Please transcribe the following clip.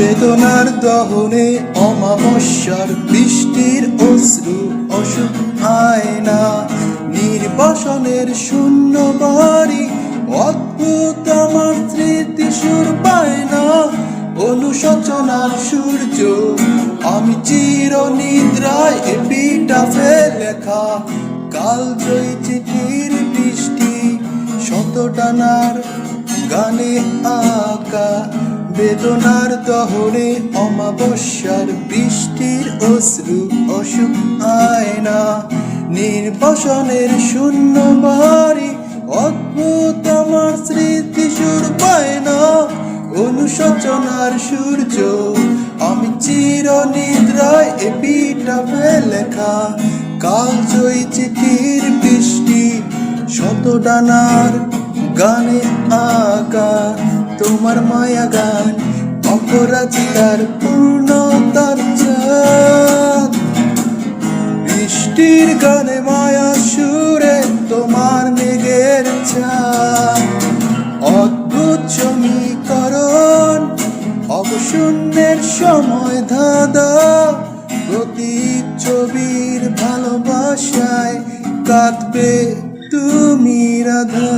বেদনার দহনে অমাবস্যার বৃষ্টির অশ্রু অসুখ আয়না, নির্বাসনের শূন্য বাড়ি অদ্ভুত আমার স্মৃতি সুর পায় না। অনুশোচনার সূর্য আমি চির নিদ্রায় এপিটাফে লেখা, কালজয়ী চিঠির বৃষ্টি শত ডানার গানে আঁকা। বেদনার দহনে অমাবস্যার বৃষ্টির অশ্রু অসুখ আয়না, নির্বাসনের শূন্য বাড়ি অদ্ভুত আমার স্মৃতি সুর পায় না। অনুশোচনার সূর্য আমি চির নিদ্রায় এপিটাফে লেখা, কালজয়ী চিঠির বৃষ্টি শত ডানার গানে আঁকা। তোমার মায়া গান অপরাজিতার পূর্ণতার চাঁদ, বৃষ্টির গানে মায়া সুরে তোমার মেঘের চাঁদ। অদ্ভুত সমীকরণ অবশূন্যের সময় ধাঁধা, প্রতি ছবির ভালোবাসায় কাঁদবে তুমি রাধা।